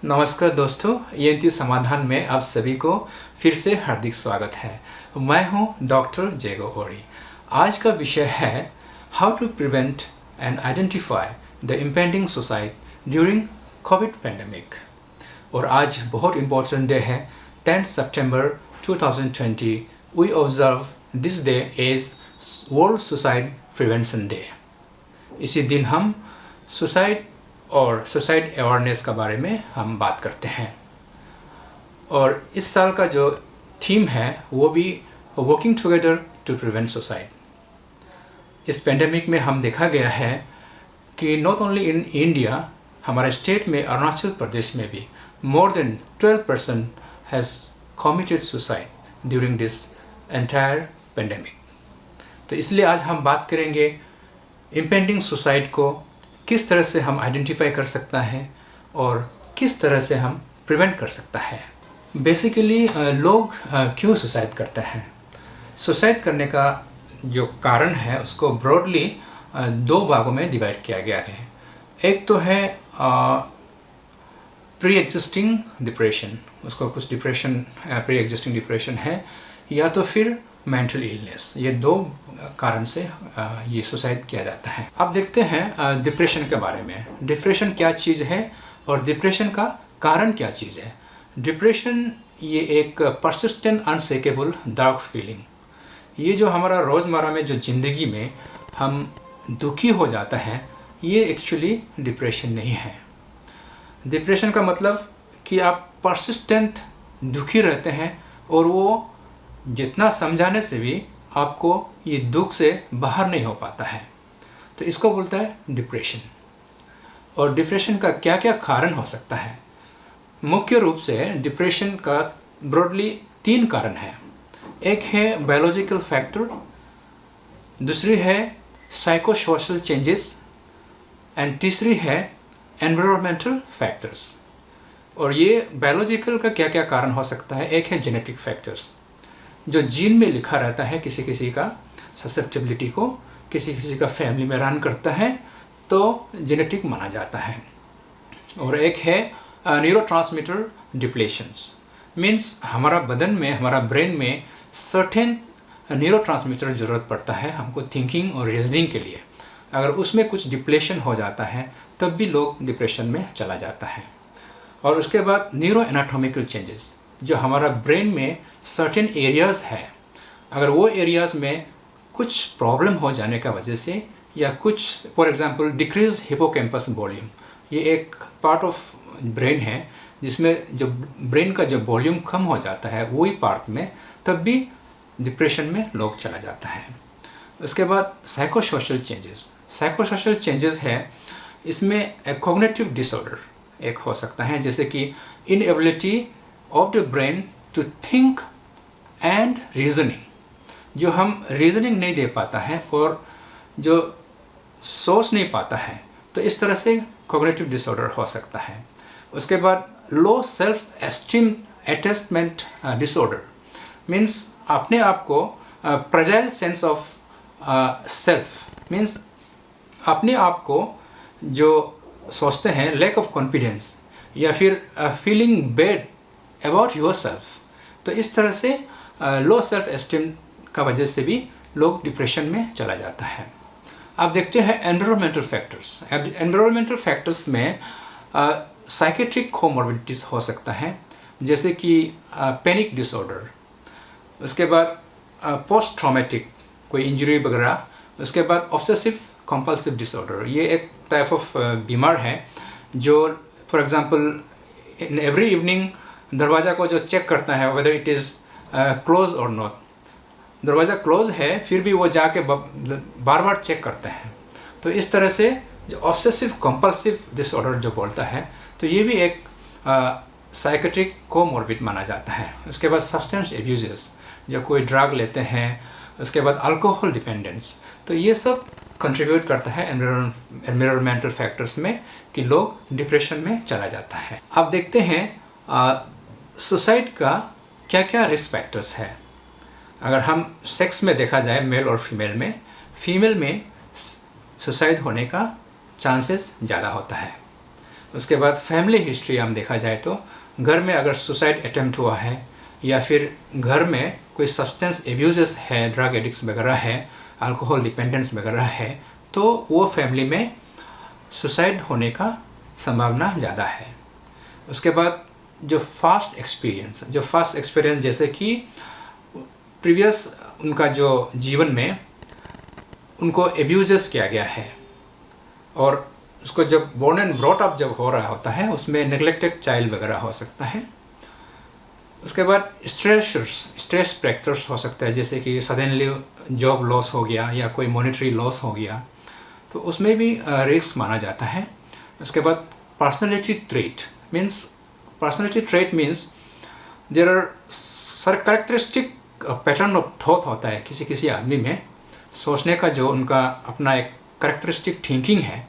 नमस्कार दोस्तों, ईएनटी समाधान में आप सभी को फिर से हार्दिक स्वागत है। मैं हूं डॉक्टर जेगो ओरी। आज का विषय है how to prevent and identify the impending suicide during COVID pandemic. और आज बहुत इम्पोर्टेंट डे है, 10 सितंबर 2020। We observe this day as World Suicide Prevention Day. इसी दिन हम सुसाइड और सुसाइड अवेयरनेस के बारे में हम बात करते हैं। और इस साल का जो थीम है वो भी working together to prevent suicide. इस पेंडेमिक में हम देखा गया है कि नॉट ओनली इन इंडिया, हमारे स्टेट में अरुणाचल प्रदेश में भी more than 12% has committed suicide during this entire pandemic. तो इसलिए आज हम बात करेंगे इम्पेंडिंग सुसाइड को किस तरह से हम आइडेंटिफाई कर सकता है और किस तरह से हम प्रिवेंट कर सकता है। बेसिकली लोग क्यों सुसाइड करते हैं? सुसाइड करने का जो कारण है उसको ब्रॉडली दो भागों में डिवाइड किया गया है। एक तो है प्री एग्जिस्टिंग डिप्रेशन, उसको कुछ डिप्रेशन प्री एग्जिस्टिंग डिप्रेशन है, या तो फिर मेंटल इलनेस। ये दो कारण से ये सुसाइड किया जाता है। अब देखते हैं डिप्रेशन के बारे में। डिप्रेशन क्या चीज़ है और डिप्रेशन का कारण क्या चीज़ है? डिप्रेशन ये एक परसिस्टेंट अनशेकेबल डार्क फीलिंग, ये जो हमारा रोज़मर्रा में जो ज़िंदगी में हम दुखी हो जाता है, ये एक्चुअली डिप्रेशन नहीं है। डिप्रेशन का मतलब कि आप परसिस्टेंट दुखी रहते हैं और वो जितना समझाने से भी आपको ये दुख से बाहर नहीं हो पाता है, तो इसको बोलता है डिप्रेशन। और डिप्रेशन का क्या क्या कारण हो सकता है? मुख्य रूप से डिप्रेशन का ब्रॉडली 3 कारण है। एक है बायोलॉजिकल फैक्टर, दूसरी है साइकोसोशल चेंजेस, एंड तीसरी है एनवायरमेंटल फैक्टर्स। और ये बायोलॉजिकल का क्या क्या कारण हो सकता है? एक है जेनेटिक फैक्टर्स, जो जीन में लिखा रहता है, किसी किसी का ससेप्टिबिलिटी को किसी किसी का फैमिली में रन करता है तो जेनेटिक माना जाता है। और एक है न्यूरोट्रांसमीटर डिप्लेशंस, मीन्स हमारा बदन में, हमारा ब्रेन में सर्टेन न्यूरोट्रांसमीटर ज़रूरत पड़ता है हमको थिंकिंग और रीजनिंग के लिए। अगर उसमें कुछ डिप्लेशन हो जाता है तब भी लोग डिप्रेशन में चला जाता है। और उसके बाद न्यूरो एनाटॉमिकल चेंजेस, जो हमारा ब्रेन में सर्टेन एरियाज़ है, अगर वो एरियाज़ में कुछ प्रॉब्लम हो जाने का वजह से, या कुछ for example decrease hippocampus volume, ये एक पार्ट ऑफ ब्रेन है जिसमें जो ब्रेन का जो वॉल्यूम कम हो जाता है वही पार्ट में, तब भी डिप्रेशन में लोग चला जाता है। उसके बाद साइकोसोशल चेंजेस। साइकोसोशल चेंजेस है, इसमें कॉग्निटिव डिसऑर्डर एक हो सकता है, जैसे कि inability of the brain to think and reasoning, जो हम रीजनिंग नहीं दे पाता है और जो सोच नहीं पाता है, तो इस तरह से कॉग्निटिव डिसऑर्डर हो सकता है। उसके बाद low self esteem attachment disorder, means अपने आप को fragile sense of self, means अपने आप को जो सोचते हैं लैक ऑफ कॉन्फिडेंस, या फिर feeling bad about your self, तो इस तरह से लो सेल्फ एस्टीम का वजह से भी लोग डिप्रेशन में चला जाता है। आप देखते हैं एनवायरमेंटल फैक्टर्स। एनवायरमेंटल फैक्टर्स में साइकेट्रिक कोमॉर्बिडिटीज हो सकता है, जैसे कि पैनिक डिसऑर्डर, उसके बाद पोस्ट ट्रॉमेटिक कोई इंजरी वगैरह, उसके बाद ऑब्सेसिव कंपल्सिव डिसऑर्डर। ये एक टाइप ऑफ बीमार है जो for example in every evening दरवाज़ा को जो चेक करता है वेदर इट इज़ क्लोज और नॉट। दरवाज़ा क्लोज है फिर भी वो जाके बार बार चेक करते हैं। तो इस तरह से जो ऑब्सेसिव कंपल्सिव डिसऑर्डर जो बोलता है, तो ये भी एक साइकेट्रिक कोमॉर्बिड माना जाता है। उसके बाद सब्सटेंस एब्यूजेस, जो कोई ड्रग लेते हैं, उसके बाद अल्कोहल डिपेंडेंस, तो ये सब कंट्रीब्यूट करता है एनवायरमेंटल फैक्टर्स में कि लोग डिप्रेशन में चला जाता है। अब देखते हैं सुसाइड का क्या क्या रिस्क फैक्टर्स है। अगर हम सेक्स में देखा जाए, मेल और फीमेल में सुसाइड होने का चांसेस ज़्यादा होता है। उसके बाद फैमिली हिस्ट्री हम देखा जाए तो घर में अगर सुसाइड अटेम्प्ट हुआ है या फिर घर में कोई सब्सटेंस एब्यूजेस है, ड्रग एडिक्ट्स वगैरह है, अल्कोहल डिपेंडेंस वगैरह है, तो वो फैमिली में सुसाइड होने का संभावना ज़्यादा है। उसके बाद जो फास्ट एक्सपीरियंस जैसे कि प्रीवियस उनका जो जीवन में उनको एब्यूजेस किया गया है और उसको जब बोर्न एंड ब्रॉट अप जब हो रहा होता है उसमें नेग्लेक्टेड चाइल्ड वगैरह हो सकता है। उसके बाद स्ट्रेस फैक्टर्स हो सकता है, जैसे कि सडनली जॉब लॉस हो गया या कोई मॉनेटरी लॉस हो गया, तो उसमें भी रिस्क माना जाता है। उसके बाद personality trait means there are characteristic pattern of thought होता है किसी आदमी में, सोचने का जो उनका अपना एक कैरेक्टरिस्टिक थिंकिंग है,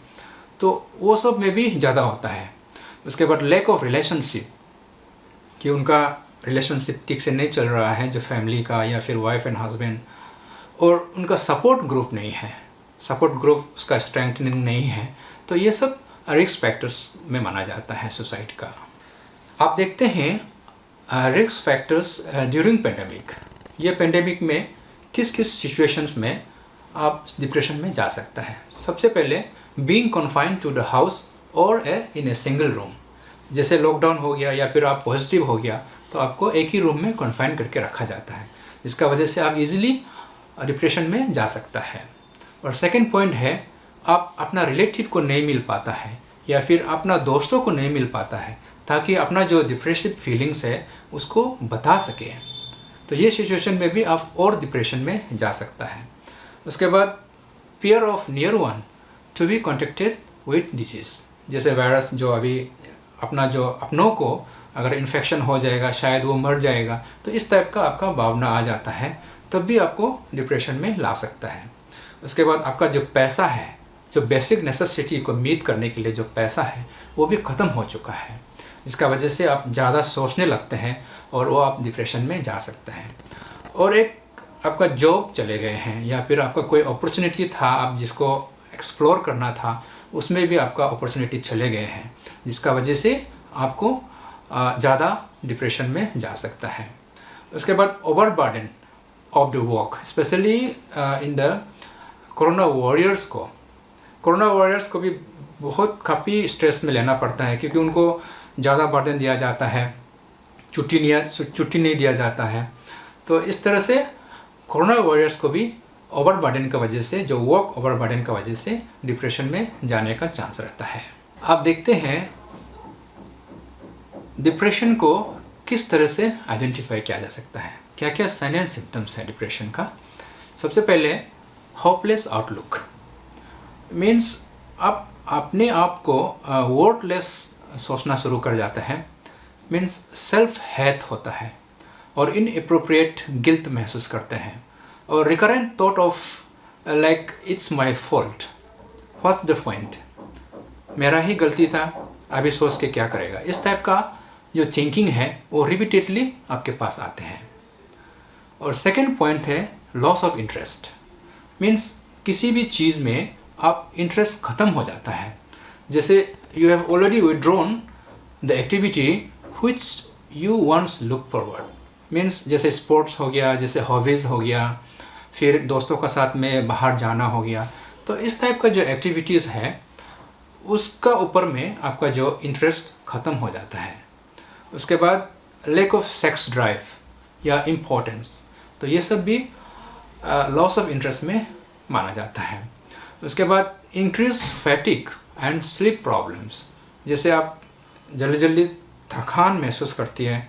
तो वो सब में भी ज़्यादा होता है। उसके बाद लैक ऑफ रिलेशनशिप, कि उनका रिलेशनशिप ठीक से नहीं चल रहा है जो फैमिली का या फिर वाइफ एंड हस्बैंड, और उनका सपोर्ट ग्रुप नहीं है, सपोर्ट ग्रुप उसका स्ट्रेंथनिंग नहीं है, तो ये सब रिस्क फैक्टर्स में माना जाता है सुसाइड का। आप देखते हैं रिस्क फैक्टर्स ड्यूरिंग पेंडेमिक, ये पेंडेमिक में किस किस सिचुएशंस में आप डिप्रेशन में जा सकता है। सबसे पहले being confined to the house और इन ए सिंगल रूम, जैसे लॉकडाउन हो गया या फिर आप पॉजिटिव हो गया तो आपको एक ही रूम में कन्फाइन करके रखा जाता है, जिसका वजह से आप इजीली डिप्रेशन में जा सकता है। और सेकंड पॉइंट है, आप अपना रिलेटिव को नहीं मिल पाता है या फिर अपना दोस्तों को नहीं मिल पाता है ताकि अपना जो डिप्रेसिव फीलिंग्स है उसको बता सके, तो ये सिचुएशन में भी आप और डिप्रेशन में जा सकता है। उसके बाद fear of near one to be contacted with disease, जैसे वायरस जो अभी अपना जो अपनों को अगर इन्फेक्शन हो जाएगा शायद वो मर जाएगा, तो इस टाइप का आपका भावना आ जाता है, तब भी आपको डिप्रेशन में ला सकता है। उसके बाद आपका जो पैसा है, जो बेसिक नेसेसिटी को मीट करने के लिए जो पैसा है वो भी ख़त्म हो चुका है, जिसका वजह से आप ज़्यादा सोचने लगते हैं और वो आप डिप्रेशन में जा सकते हैं। और एक आपका जॉब चले गए हैं या फिर आपका कोई अपॉर्चुनिटी था आप जिसको एक्सप्लोर करना था, उसमें भी आपका अपॉर्चुनिटी चले गए हैं, जिसका वजह से आपको ज़्यादा डिप्रेशन में जा सकता है। उसके बाद over burden of the work, specially in the corona warriors को भी बहुत काफ़ी स्ट्रेस में लेना पड़ता है, क्योंकि उनको ज़्यादा बर्डन दिया जाता है, छुट्टी नहीं दिया जाता है। तो इस तरह से कोरोना वॉरियर्स को भी ओवर बर्डन की वजह से, जो वर्क ओवर बर्डन की वजह से डिप्रेशन में जाने का चांस रहता है। आप देखते हैं डिप्रेशन को किस तरह से आइडेंटिफाई किया जा सकता है, क्या क्या साइन एंड सिम्टम्स है डिप्रेशन का। सबसे पहले होपलेस आउटलुक, मीन्स आप अपने आप को वर्थलेस सोचना शुरू कर जाता है, मीन्स सेल्फ हेट होता है और इनएप्रोप्रिएट गिल्ट महसूस करते हैं, और recurrent thought of like it's my fault, what's the point, मेरा ही गलती था, अभी सोच के क्या करेगा, इस टाइप का जो थिंकिंग है वो रिपीटेडली आपके पास आते हैं। और सेकंड पॉइंट है लॉस ऑफ इंटरेस्ट, मीन्स किसी भी चीज़ में आप इंटरेस्ट ख़त्म हो जाता है, जैसे you have already withdrawn the activity which you once look forward, means जैसे स्पोर्ट्स हो गया, जैसे हॉबीज़ हो गया, फिर दोस्तों का साथ में बाहर जाना हो गया, तो इस टाइप का जो एक्टिविटीज़ है उसका ऊपर में आपका जो इंटरेस्ट ख़त्म हो जाता है। उसके बाद लैक ऑफ सेक्स ड्राइव या इम्पोर्टेंस, तो ये सब भी लॉस ऑफ इंटरेस्ट में माना जाता है। उसके बाद इंक्रीज फैटिक एंड स्लीप प्रॉब्लम्स, जैसे आप जल्दी थकान महसूस करती है।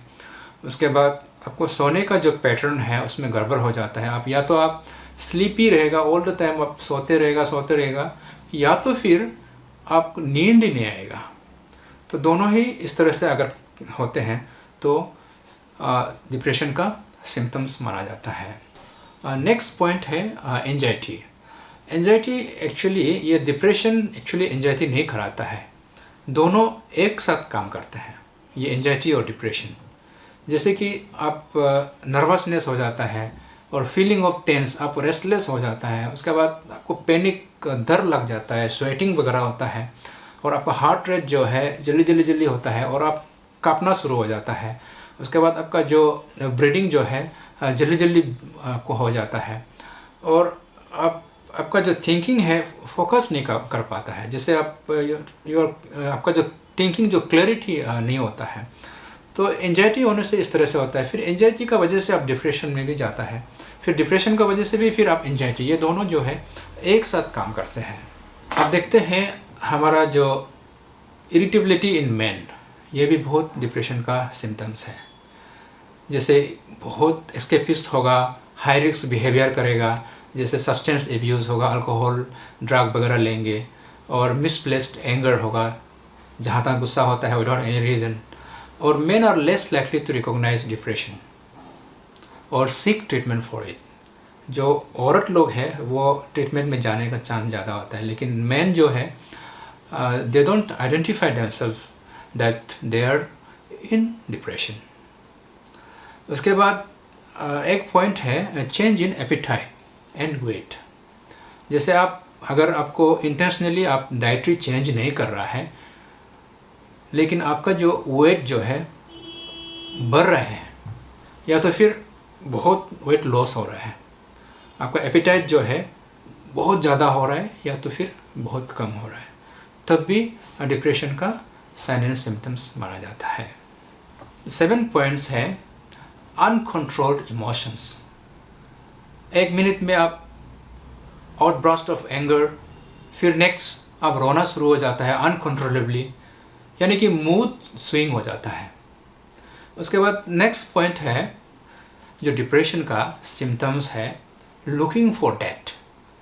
उसके बाद आपको सोने का जो पैटर्न है उसमें गड़बड़ हो जाता है, आप या तो आप स्लीपी रहेगा ऑल द टाइम, आप सोते रहेगा, या तो फिर आपको नींद ही नहीं आएगा। तो दोनों ही इस तरह से अगर होते हैं तो डिप्रेशन का सिम्टम्स माना जाता है। नेक्स्ट पॉइंट है एंजाइटी एक्चुअली ये डिप्रेशन एक्चुअली एंजाइटी नहीं कराता है, दोनों एक साथ काम करते हैं, ये एंजाइटी और डिप्रेशन। जैसे कि आप नर्वसनेस हो जाता है और फीलिंग ऑफ टेंस, आप रेस्टलेस हो जाता है, उसके बाद आपको पैनिक डर लग जाता है, स्वेटिंग वगैरह होता है, और आपका हार्ट रेट जो है जल्दी होता है और आप कांपना शुरू हो जाता है। उसके बाद आपका जो ब्रीदिंग जो है जल्दी आपको हो जाता है और आपका जो थिंकिंग है फोकस नहीं कर पाता है, जैसे आपका जो थिंकिंग जो क्लैरिटी नहीं होता है। तो एंजाइटी होने से इस तरह से होता है। फिर एंजाइटी का वजह से आप डिप्रेशन में भी जाता है, फिर डिप्रेशन का वजह से भी फिर आप एंजाइटी, ये दोनों जो है एक साथ काम करते हैं। आप देखते हैं हमारा जो इरिटेबिलिटी इन मेन, ये भी बहुत डिप्रेशन का सिम्टम्स है। जैसे बहुत एस्केपिस्ट होगा, हाई रिस्क बिहेवियर करेगा, जैसे सब्सटेंस एब्यूज़ होगा, अल्कोहल ड्रग वगैरह लेंगे, और मिसप्लेस्ड एंगर होगा, जहाँ तक गुस्सा होता है विदाउट एनी रीज़न। और men are less likely to recognise depression और सीक ट्रीटमेंट फॉर इट। जो औरत लोग हैं वो ट्रीटमेंट में जाने का चांस ज़्यादा होता है, लेकिन मेन जो है they don't identify themselves that they are in depression. उसके बाद एक पॉइंट है change in appetite and weight. जैसे अगर आपको इंटेंशनली आप डाइटरी चेंज नहीं कर रहा है, लेकिन आपका जो वेट जो है बढ़ रहा है, या तो फिर बहुत वेट लॉस हो रहा है, आपका एपिटाइट जो है बहुत ज़्यादा हो रहा है या तो फिर बहुत कम हो रहा है, तब भी डिप्रेशन का साइन एंड सिम्टम्स माना जाता है। 7 पॉइंट्स है अनकंट्रोल्ड इमोशंस। 1 मिनट में आप आउटब्रस्ट ऑफ एंगर, फिर नेक्स्ट आप रोना शुरू हो जाता है अनकंट्रोलेबली, यानी कि मूड स्विंग हो जाता है। उसके बाद नेक्स्ट पॉइंट है जो डिप्रेशन का सिम्टम्स है लुकिंग फॉर डेथ,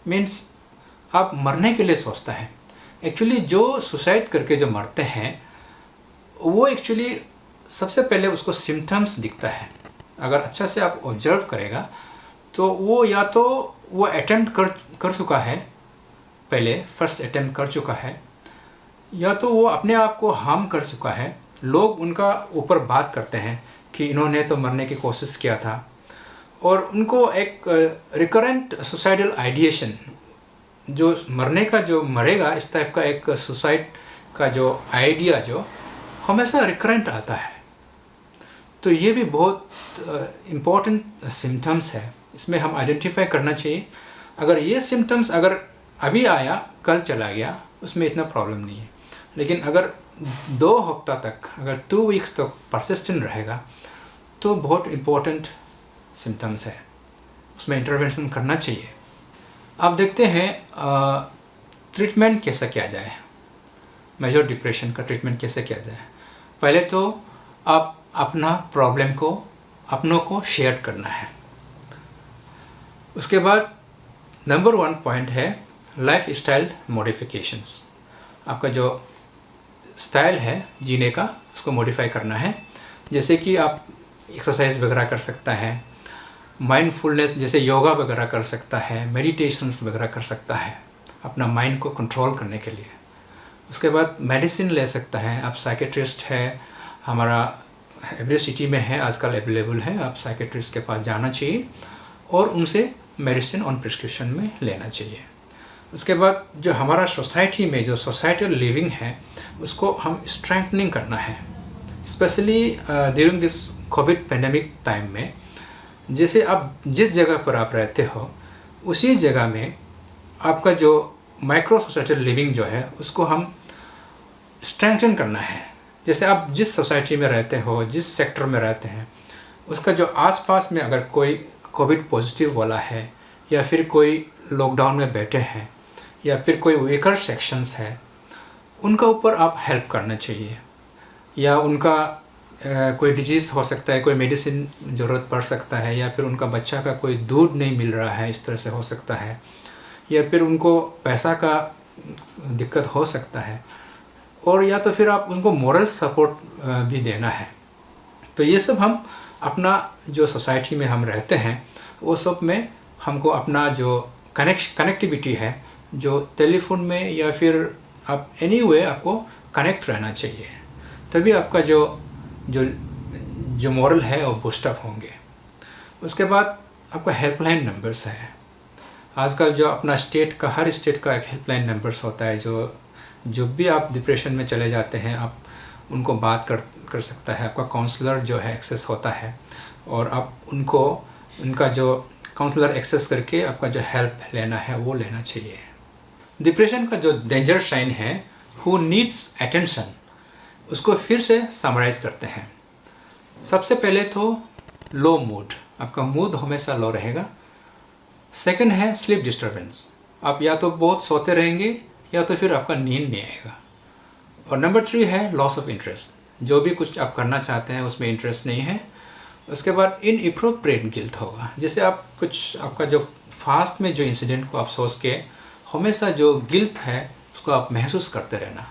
मीन्स आप मरने के लिए सोचता है। एक्चुअली जो सुसाइड करके जो मरते हैं वो एक्चुअली सबसे पहले उसको सिम्टम्स दिखता है। अगर अच्छा से आप ऑब्जर्व करेगा तो वो या तो वो अटेम्प्ट कर चुका है, पहले फर्स्ट अटेम्प्ट कर चुका है, या तो वो अपने आप को हार्म कर चुका है। लोग उनका ऊपर बात करते हैं कि इन्होंने तो मरने की कोशिश किया था, और उनको एक रिकरेंट सुसाइडल आइडिएशन, जो मरने का जो मरेगा इस टाइप का एक सुसाइड का जो आइडिया जो हमेशा रिकरेंट आता है। तो ये भी बहुत इम्पोर्टेंट सिम्टम्स है, इसमें हम आइडेंटिफाई करना चाहिए। अगर ये सिम्टम्स अगर अभी आया कल चला गया उसमें इतना प्रॉब्लम नहीं है, लेकिन अगर 2 हफ्ता तक, अगर 2 वीक्स तक परसिस्टेंट रहेगा तो बहुत इम्पोर्टेंट सिम्टम्स है, उसमें इंटरवेंशन करना चाहिए। आप देखते हैं ट्रीटमेंट कैसा किया जाए, मेजर डिप्रेशन का ट्रीटमेंट कैसे किया जाए। पहले तो आप अपना प्रॉब्लम को अपनों को शेयर करना है। उसके बाद नंबर 1 पॉइंट है लाइफ स्टाइल मॉडिफिकेशंस। आपका जो स्टाइल है जीने का उसको मॉडिफाई करना है, जैसे कि आप एक्सरसाइज वगैरह कर सकता है, माइंडफुलनेस जैसे योगा वगैरह कर सकता है, मेडिटेशंस वगैरह कर सकता है अपना माइंड को कंट्रोल करने के लिए। उसके बाद मेडिसिन ले सकता है, आप साइकेट्रिस्ट है, हमारा एवरी सिटी में है आजकल अवेलेबल है, आप साइकेट्रिस्ट के पास जाना चाहिए और उनसे मेडिसिन ऑन प्रिस्क्रिप्शन में लेना चाहिए। उसके बाद जो हमारा सोसाइटी में जो सोसाइटल लिविंग है उसको हम स्ट्रेंथनिंग करना है, specially during this Covid pandemic time में। जैसे आप जिस जगह पर आप रहते हो उसी जगह में आपका जो माइक्रो सोसाइटल लिविंग जो है उसको हम स्ट्रेंथन करना है। जैसे आप जिस सोसाइटी में रहते हो, जिस सेक्टर में रहते हैं, उसका जो आसपास में अगर कोई कोविड पॉजिटिव वाला है या फिर कोई लॉकडाउन में बैठे हैं या फिर कोई वीकर सेक्शंस है, उनका ऊपर आप हेल्प करना चाहिए। या उनका कोई डिजीज़ हो सकता है, कोई मेडिसिन ज़रूरत पड़ सकता है, या फिर उनका बच्चा का कोई दूध नहीं मिल रहा है, इस तरह से हो सकता है, या फिर उनको पैसा का दिक्कत हो सकता है, और या तो फिर आप उनको मोरल सपोर्ट भी देना है। तो ये सब हम अपना जो सोसाइटी में हम रहते हैं वो सब में हमको अपना जो कनेक्टिविटी है, जो टेलीफोन में या फिर आप एनीवे आपको कनेक्ट रहना चाहिए, तभी आपका जो मोरल है वो बूस्टअप होंगे। उसके बाद आपका हेल्पलाइन नंबर्स है। आजकल जो अपना स्टेट का, हर स्टेट का एक हेल्पलाइन नंबर्स होता है जो जब भी आप डिप्रेशन में चले जाते हैं, आप उनको बात कर सकता है, आपका काउंसलर जो है एक्सेस होता है, और आप उनका जो काउंसलर एक्सेस करके आपका जो हेल्प लेना है वो लेना चाहिए। डिप्रेशन का जो डेंजर साइन है, हु नीड्स अटेंशन, उसको फिर से समराइज करते हैं। सबसे पहले तो लो मूड, आपका मूड हमेशा लो रहेगा। सेकंड है स्लीप डिस्टर्बेंस, आप या तो बहुत सोते रहेंगे या तो फिर आपका नींद नहीं आएगा। और नंबर 3 है लॉस ऑफ इंटरेस्ट, जो भी कुछ आप करना चाहते हैं उसमें इंटरेस्ट नहीं है। उसके बाद इनएप्रोप्रिएट गिल्ट होगा, जैसे आप कुछ आपका जो फास्ट में जो इंसिडेंट को आप सोच के हमेशा जो गिल्ट है उसको आप महसूस करते रहना।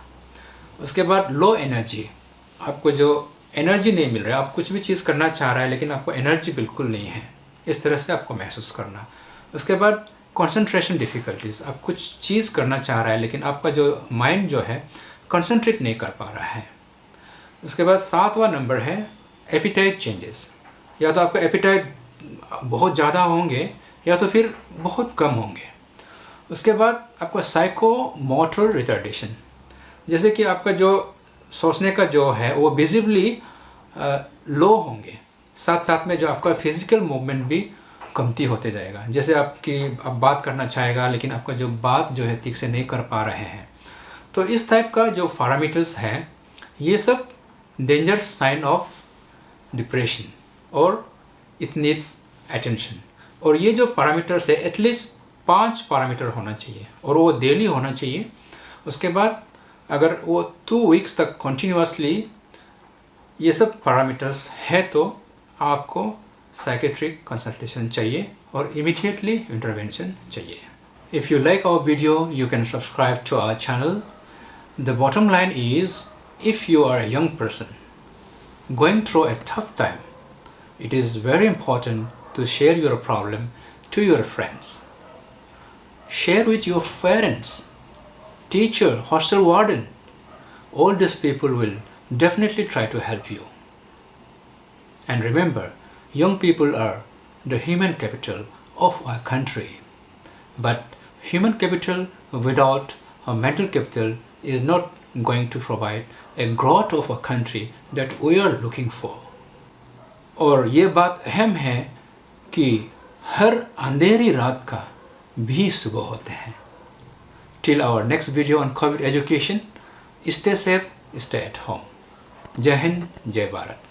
उसके बाद लो एनर्जी, आपको जो एनर्जी नहीं मिल रहा है, आप कुछ भी चीज़ करना चाह रहा है लेकिन आपको एनर्जी बिल्कुल नहीं है, इस तरह से आपको महसूस करना। उसके बाद कंसंट्रेशन डिफ़िकल्टीज़, आप कुछ चीज़ करना चाह रहा है लेकिन आपका जो माइंड जो है कंसंट्रेट नहीं कर पा रहा है। उसके बाद 7वां नंबर है एपिटाइट चेंजेस, या तो आपका एपिटाइट बहुत ज़्यादा होंगे या तो फिर बहुत कम होंगे। उसके बाद आपका साइकोमोटर रिटार्डेशन, जैसे कि आपका जो सोचने का जो है वो विजिबली लो होंगे, साथ साथ में जो आपका फिजिकल मूवमेंट भी कमती होते जाएगा। जैसे आप बात करना चाहेगा लेकिन आपका जो बात जो है ठीक से नहीं कर पा रहे हैं। तो इस टाइप का जो पैरामीटर्स हैं, ये सब डेंजर साइन ऑफ डिप्रेशन और इट नीड्स अटेंशन। और ये जो पैरामीटर्स है एटलीस्ट 5 पैरामीटर होना चाहिए और वो डेली होना चाहिए। उसके बाद अगर वो 2 वीक्स तक कंटिन्यूसली ये सब पैरामीटर्स है तो आपको साइकेट्रिक कंसल्टेशन चाहिए और इमीडिएटली इंटरवेंशन चाहिए। If you like our video you can subscribe to our channel. The bottom line is, if you are a young person going through a tough time, it is very important to share your problem to your friends. Share with your parents, teacher, hostel warden. All these people will definitely try to help you. And remember, young people are the human capital of our country. But human capital without a mental capital is not going to provide a growth of a country that we are looking for. और ये बात अहम है कि हर अंधेरी रात का भी सुबह होते हैं। Till our next video on COVID education, stay safe, stay at home. जय हिंद, जय भारत।